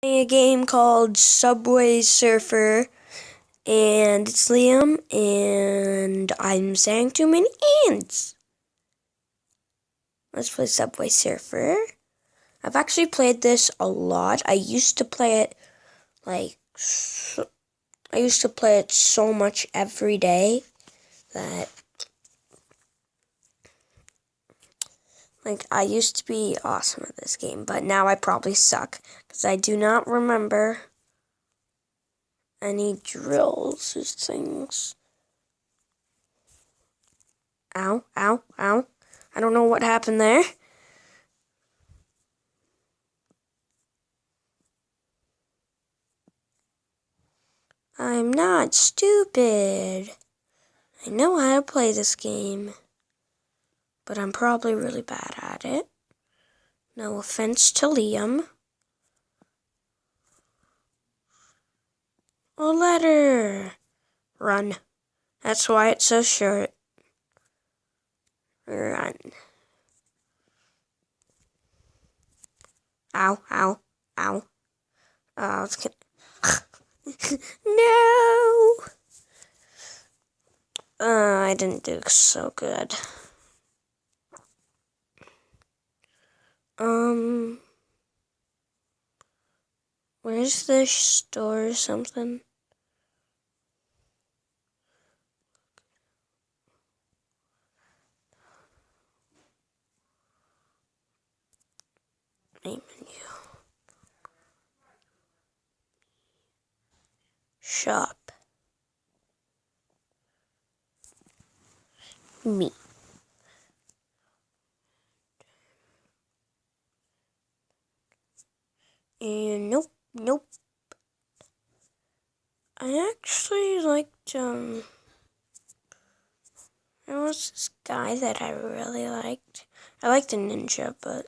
A game called Subway Surfer, and it's Liam, and I'm saying too many ands. Let's play Subway Surfer. I've actually played this a lot. I used to play it so much every day that I used to be awesome at this game, but now I probably suck because I do not remember any drills or things. Ow, ow, ow. I don't know what happened there. I'm not stupid. I know how to play this game, but I'm probably really bad at it. No offense to Liam. A letter. Run. That's why it's so short. Run. Ow, ow, ow. I was kidding. No! I didn't do so good. Where's the store or something? Main menu. Shop. Me. And nope. I actually liked, there was this guy that I really liked. I liked the ninja, but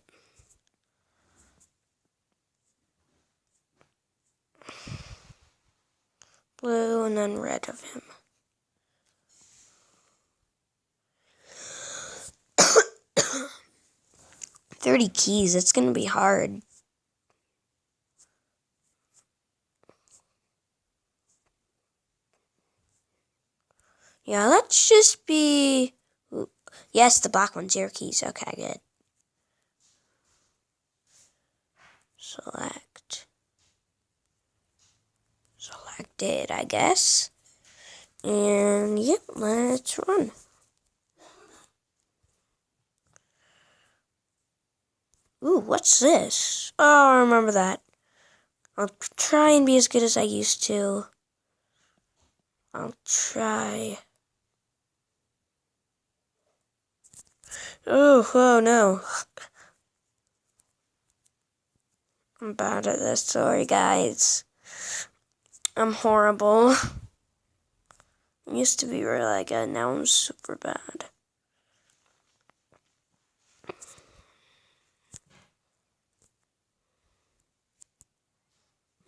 blue and then red of him. $30 keys, it's gonna be hard. Yeah, let's just be... Yes, the black one's your keys. Okay, good. Select. Selected, I guess. And, yep, let's run. Ooh, what's this? Oh, I remember that. I'll try and be as good as I used to. I'll try. Oh no. I'm bad at this. Sorry, guys. I'm horrible. I used to be really good. Now I'm super bad.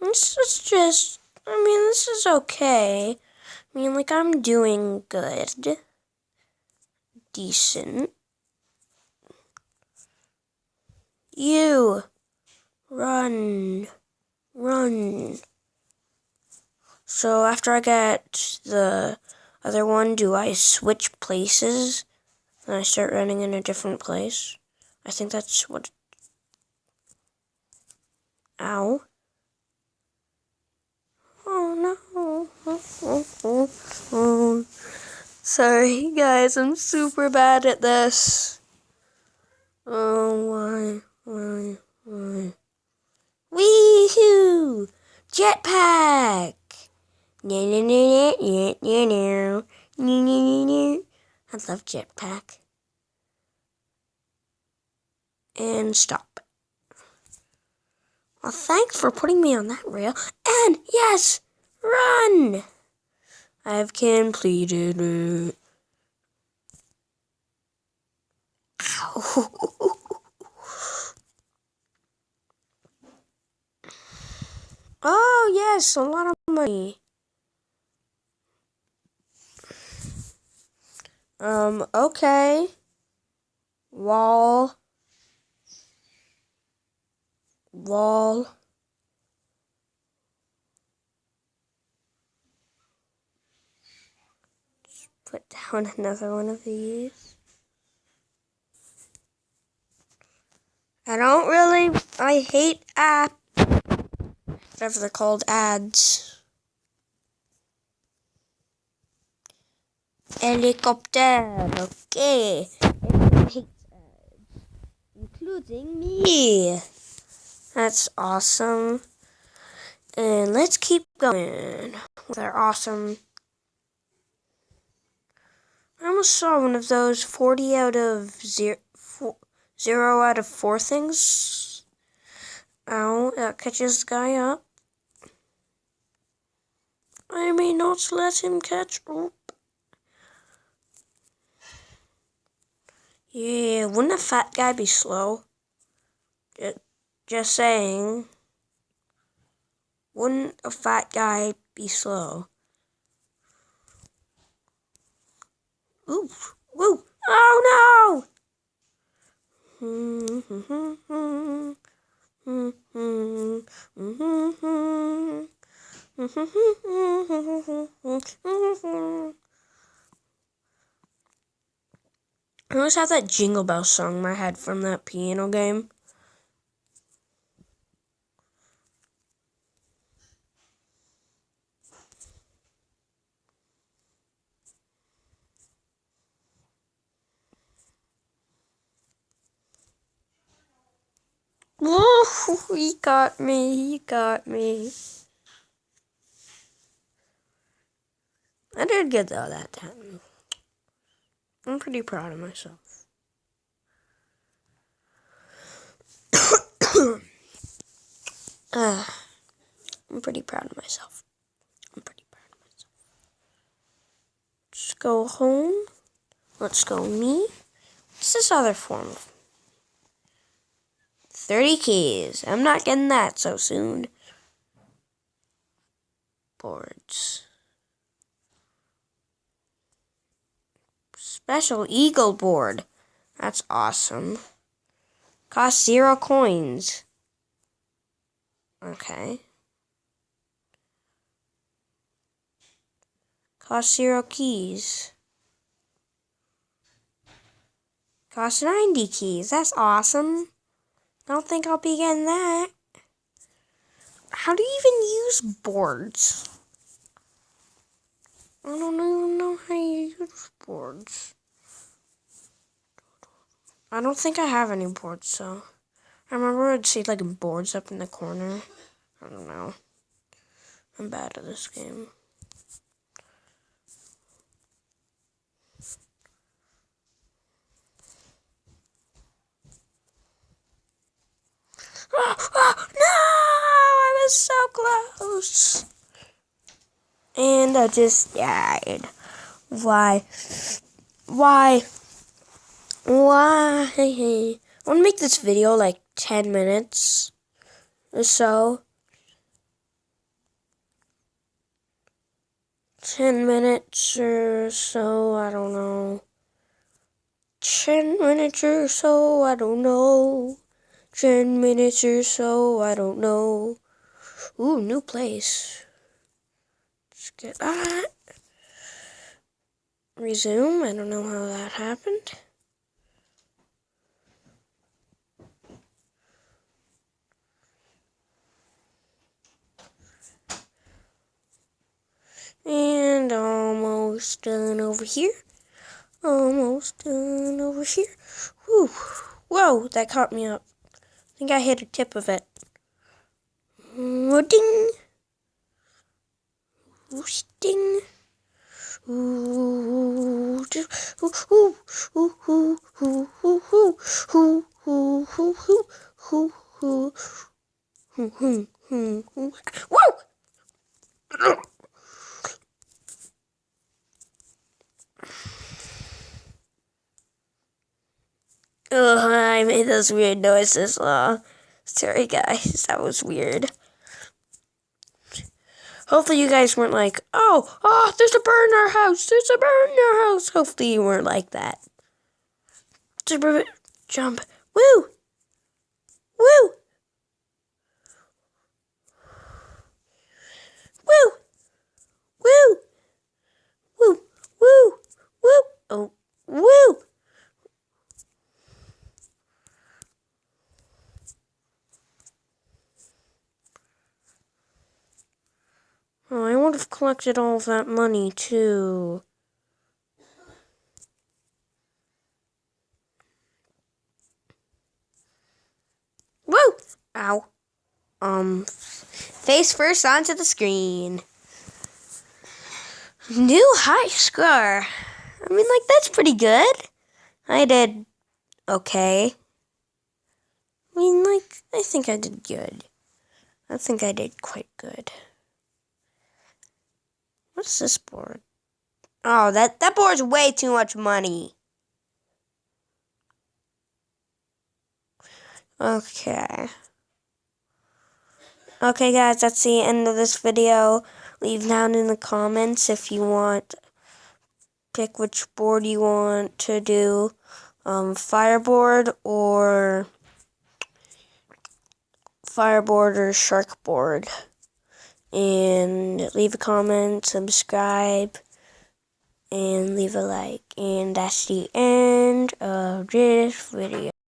This is just... this is okay. I'm doing good. Decent. You! Run. So after I get the other one, do I switch places? And I start running in a different place? I think that's what... Ow. Oh no. Sorry guys, I'm super bad at this. Oh, why? Wee-hoo! Jetpack! I love jetpack. And stop. Well, thanks for putting me on that rail. And yes! Run! I've completed it. Ow. Oh, yes, a lot of money. Okay. Wall. Put down another one of these. I hate whatever they're called, ads. Helicopter, okay. Everyone hates ads, including me. That's awesome. And let's keep going with our awesome. I almost saw one of those 40 out of 0 out of 4 things. Ow, that catches the guy up. I may not let him catch up. Yeah, wouldn't a fat guy be slow? Just saying. Wouldn't a fat guy be slow? Ooh, woo! Oh no! I always have that Jingle Bell song in my head from that piano game. Whoa, he got me. I did good though that time. I'm pretty proud of myself. I'm pretty proud of myself. Let's go home. Let's go me. What's this other form? 30 keys. I'm not getting that so soon. Boards. Special Eagle board. That's awesome. Cost 0 coins. Okay. Cost 0 keys. Cost 90 keys. That's awesome. Don't think I'll be getting that. How do you even use boards? I don't even know how you use boards. I don't think I have any boards, so. I remember I'd see like boards up in the corner. I don't know. I'm bad at this game. Oh, no! I was so close. And I just died. Why? I want to make this video like 10 minutes or so. 10 minutes or so, I don't know. 10 minutes or so, I don't know. 10 minutes or so, I don't know. Ooh, new place. Let's get that. Resume. I don't know how that happened. And almost done over here. Almost done over here. Whew. Whoa, that caught me up. I think I hit a tip of it. Ding. Ding. Whoa! Oh, I made those weird noises. Sorry guys, that was weird. Hopefully you guys weren't like, oh, there's a bird in our house. There's a bird in our house. Hopefully you weren't like that. Jump. Woo! Woo! Woo! Woo! Woo! Woo! have collected all of that money, too. Woo! Ow. Face first onto the screen. New high score. I mean, like, that's pretty good. I did okay. I mean, like, I think I did good. I think I did quite good. What's this board? Oh, that board's way too much money. Okay. Okay, guys, that's the end of this video. Leave down in the comments if you want. Pick which board you want to do. Fireboard or shark board. And leave a comment, subscribe, and leave a like. And that's the end of this video.